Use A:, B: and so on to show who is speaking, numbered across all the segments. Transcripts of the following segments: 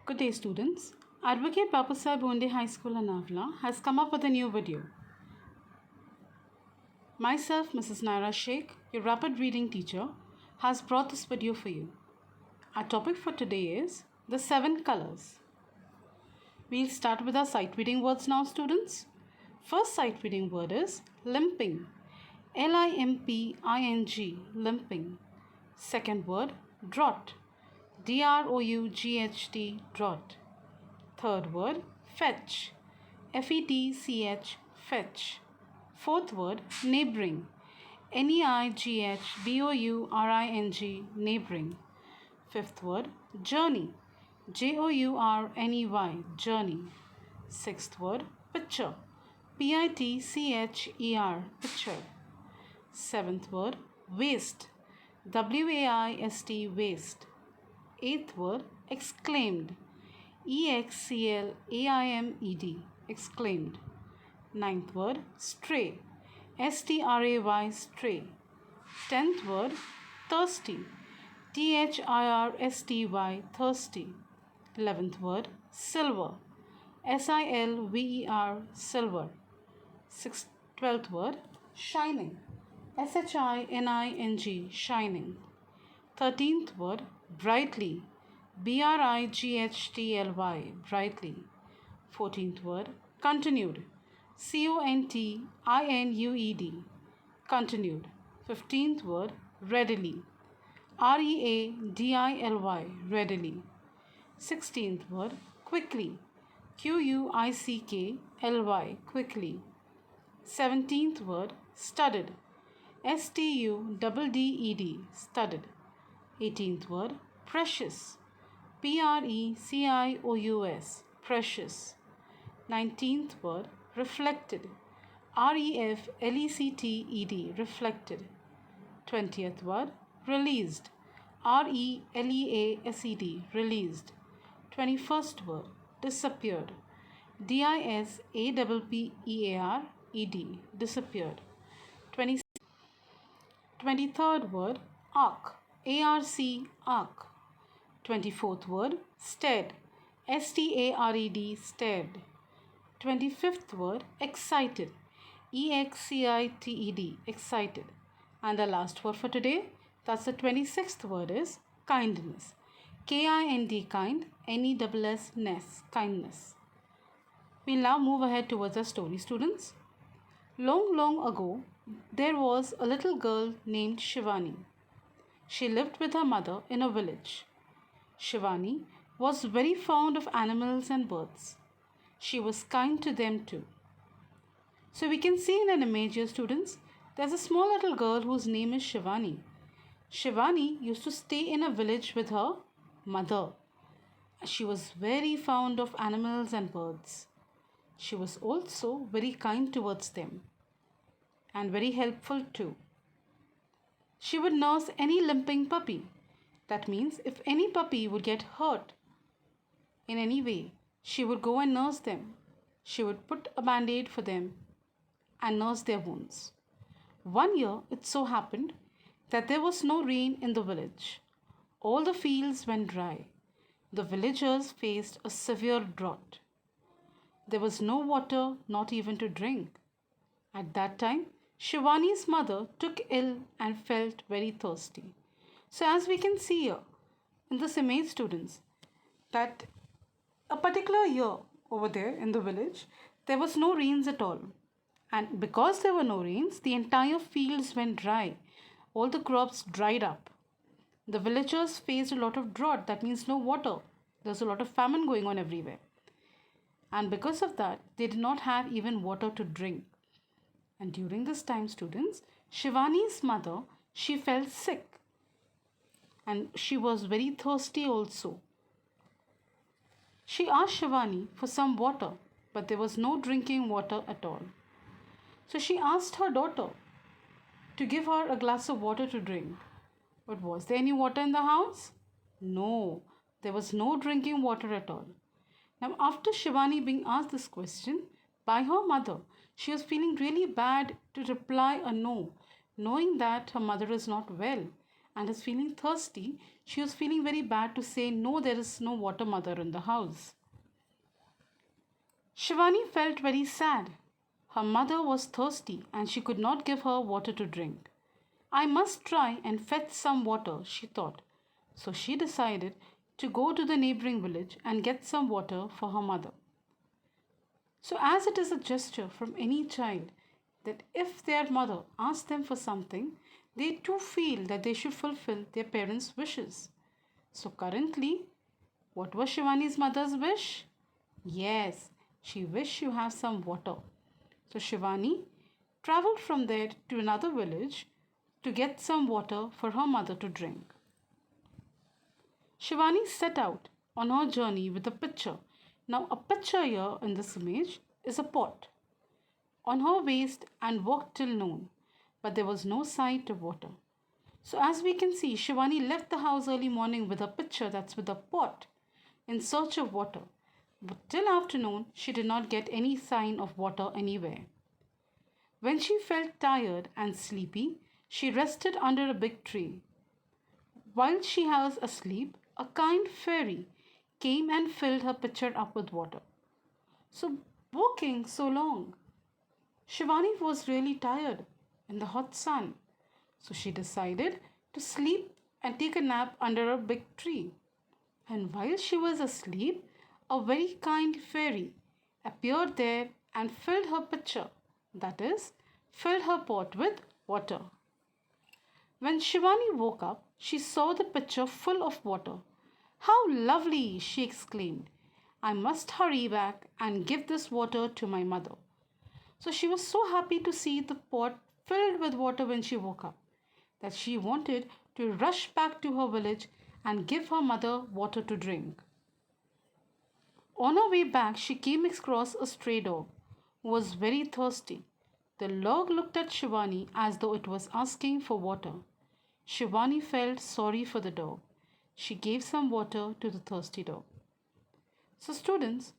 A: Good day, students. Advocate Babasaheb Bonde High School, Anavla has come up with a new video. Myself, Mrs. Naira Sheikh, your rapid reading teacher, has brought this video for you. Our topic for today is the 7 colors. We'll start with our sight reading words now, students. First sight reading word is limping. Limping, limping. Second word, draught. Drought, drought. Third word, fetch. Fetch, fetch. Fourth word, neighboring. Neighboring, neighboring. Fifth word, journey. Journey, journey. Sixth word, picture. Picture. Seventh word, waste. Waste. Eighth word, exclaimed. Exclaimed, exclaimed. Ninth word, stray. Stray. Tenth word, thirsty. Thirsty. 11th word, silver. Silver. 12th word, shining. Shining. 13th word, brightly. Brightly. 14th word, continued. Continued. Continued. 15th word, readily. Readily. 16th word, quickly. Quickly. 17th word, studded. Studded. 18th word, precious. Precious. 19th word, reflected. Reflected. 20th word, released. Released. 21st word, disappeared. Disappeared. 23rd word, arc. Arc. 24th word, stared. Stared. 25th word, excited. Excited. And the last word for today, that's the 26th word, is kindness. Kind, Ness, kindness. We'll now move ahead towards our story, students. Long, long ago, there was a little girl named Shivani. She lived with her mother in a village. Shivani was very fond of animals and birds. She was kind to them too. So we can see in an image here, students, there's a small little girl whose name is Shivani. Shivani used to stay in a village with her mother. She was very fond of animals and birds. She was also very kind towards them and very helpful too. She would nurse any limping puppy. That means if any puppy would get hurt in any way, she would go and nurse them. She would put a band-aid for them and nurse their wounds. One year it so happened that there was no rain in the village. All the fields went dry. The villagers faced a severe drought. There was no water, not even to drink. At that time, Shivani's mother took ill and felt very thirsty. So as we can see here in this image, students, that a particular year over there in the village, there was no rains at all. And because there were no rains, the entire fields went dry. All the crops dried up. The villagers faced a lot of drought. That means no water. There's a lot of famine going on everywhere. And because of that, they did not have even water to drink. And during this time, students, Shivani's mother, she fell sick. And she was very thirsty also. She asked Shivani for some water, but there was no drinking water at all. So she asked her daughter to give her a glass of water to drink. But was there any water in the house? No, there was no drinking water at all. Now, after Shivani being asked this question by her mother, she was feeling really bad to reply a no, knowing that her mother is not well and is feeling thirsty, she was feeling very bad to say, "No, there is no water, mother, in the house." Shivani felt very sad. Her mother was thirsty and she could not give her water to drink. "I must try and fetch some water," she thought. So she decided to go to the neighboring village and get some water for her mother. So, as it is a gesture from any child that if their mother asks them for something, they too feel that they should fulfill their parents' wishes. So, currently, what was Shivani's mother's wish? Yes, she wished to have some water. So, Shivani traveled from there to another village to get some water for her mother to drink. Shivani set out on her journey with a pitcher. Now, a pitcher here in this image is a pot on her waist and walked till noon, but there was no sight of water. So, as we can see, Shivani left the house early morning with a pitcher, that's with a pot, in search of water. But till afternoon, she did not get any sign of water anywhere. When she felt tired and sleepy, she rested under a big tree. While she was asleep, a kind fairy came and filled her pitcher up with water. So, walking so long, Shivani was really tired in the hot sun. So, she decided to sleep and take a nap under a big tree. And while she was asleep, a very kind fairy appeared there and filled her pitcher, that is, filled her pot with water. When Shivani woke up, she saw the pitcher full of water. "How lovely!" she exclaimed. "I must hurry back and give this water to my mother." So she was so happy to see the pot filled with water when she woke up that she wanted to rush back to her village and give her mother water to drink. On her way back, she came across a stray dog who was very thirsty. The dog looked at Shivani as though it was asking for water. Shivani felt sorry for the dog. She gave some water to the thirsty dog. So, students,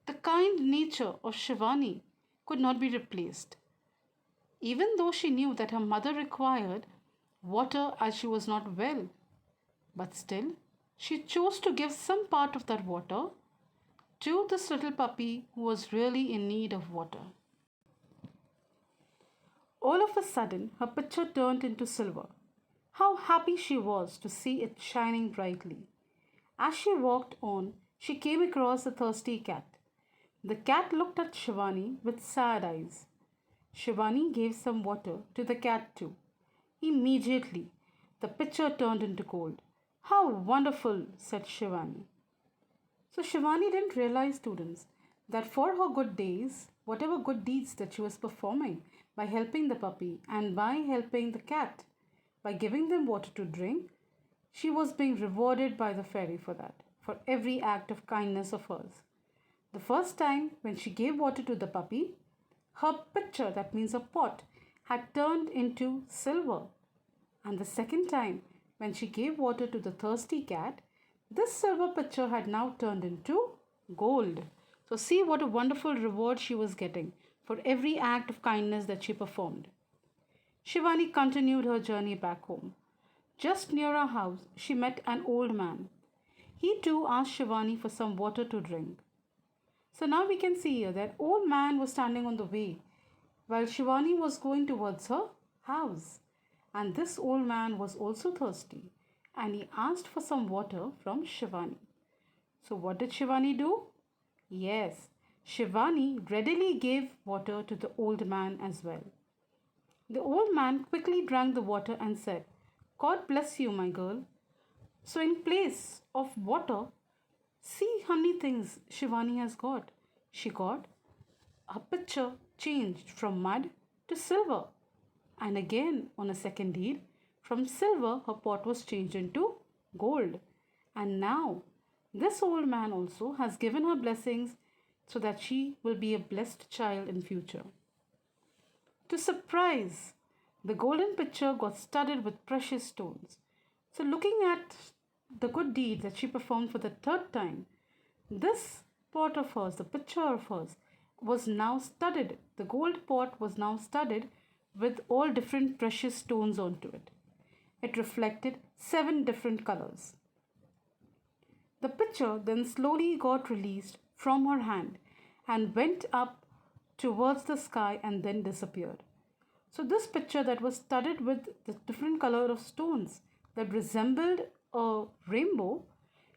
A: the kind nature of Shivani could not be replaced. Even though she knew that her mother required water as she was not well, but still, she chose to give some part of that water to this little puppy who was really in need of water. All of a sudden, her pitcher turned into silver. How happy she was to see it shining brightly. As she walked on, she came across a thirsty cat. The cat looked at Shivani with sad eyes. Shivani gave some water to the cat too. Immediately, the pitcher turned into gold. "How wonderful!" said Shivani. So Shivani didn't realize, students, that for her good days, whatever good deeds that she was performing by helping the puppy and by helping the cat, by giving them water to drink, she was being rewarded by the fairy for that, for every act of kindness of hers. The first time when she gave water to the puppy, her pitcher, that means a pot, had turned into silver. And the second time when she gave water to the thirsty cat, this silver pitcher had now turned into gold. So, see what a wonderful reward she was getting for every act of kindness that she performed. Shivani continued her journey back home. Just near her house, she met an old man. He too asked Shivani for some water to drink. So now we can see here that old man was standing on the way while Shivani was going towards her house. And this old man was also thirsty and he asked for some water from Shivani. So what did Shivani do? Yes, Shivani readily gave water to the old man as well. The old man quickly drank the water and said, "God bless you, my girl." So, in place of water, see how many things Shivani has got. She got her pitcher changed from mud to silver. And again, on a second deed, from silver, her pot was changed into gold. And now, this old man also has given her blessings so that she will be a blessed child in future. To surprise, the golden pitcher got studded with precious stones. So, looking at the good deed that she performed for the third time, this pot of hers, the pitcher of hers, was now studded. The gold pot was now studded with all different precious stones onto it. It reflected 7 different colors. The picture then slowly got released from her hand and went up towards the sky and then disappeared. So this picture that was studded with the different color of stones that resembled a rainbow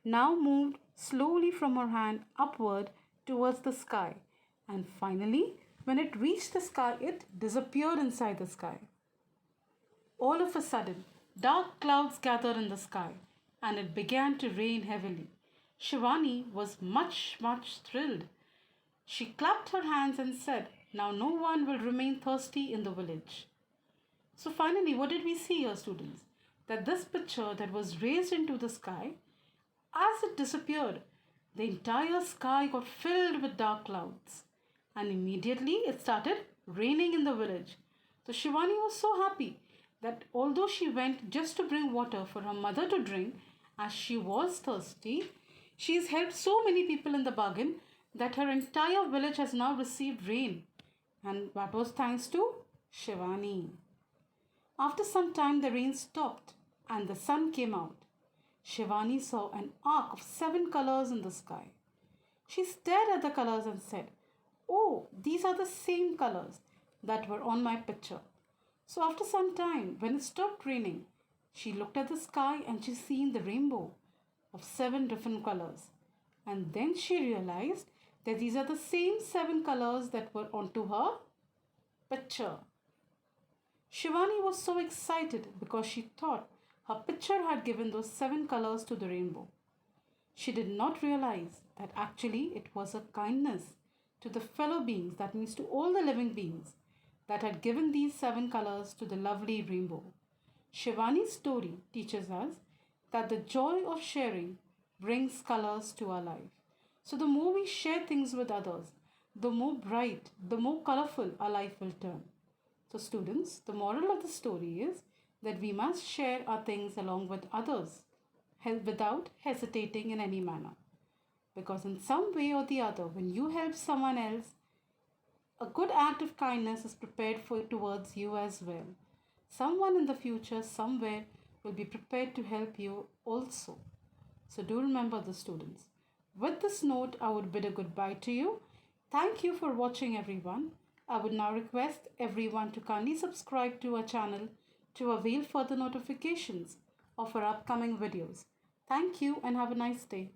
A: now moved slowly from her hand upward towards the sky, and finally when it reached the sky it disappeared inside the sky. All of a sudden, dark clouds gathered in the sky and it began to rain heavily. Shivani was much thrilled. She clapped her hands and said, "Now no one will remain thirsty in the village." So finally, what did we see here, students? That this picture that was raised into the sky, as it disappeared, the entire sky got filled with dark clouds. And immediately it started raining in the village. So Shivani was so happy that although she went just to bring water for her mother to drink, as she was thirsty, she has helped so many people in the bargain that her entire village has now received rain. And that was thanks to Shivani. After some time, the rain stopped and the sun came out. Shivani saw an arc of 7 colors in the sky. She stared at the colors and said, "Oh, these are the same colors that were on my picture." So after some time, when it stopped raining, she looked at the sky and she seen the rainbow of 7 different colors. And then she realized that these are the same 7 colors that were onto her picture. Shivani was so excited because she thought her picture had given those 7 colors to the rainbow. She did not realize that actually it was a kindness to the fellow beings, that means to all the living beings, that had given these 7 colors to the lovely rainbow. Shivani's story teaches us that the joy of sharing brings colors to our life. So the more we share things with others, the more bright, the more colorful our life will turn. So students, the moral of the story is that we must share our things along with others without hesitating in any manner. Because in some way or the other, when you help someone else, a good act of kindness is prepared for towards you as well. Someone in the future, somewhere, will be prepared to help you also. So do remember this, students. With this note, I would bid a goodbye to you. Thank you for watching, everyone. I would now request everyone to kindly subscribe to our channel to avail further notifications of our upcoming videos. Thank you and have a nice day.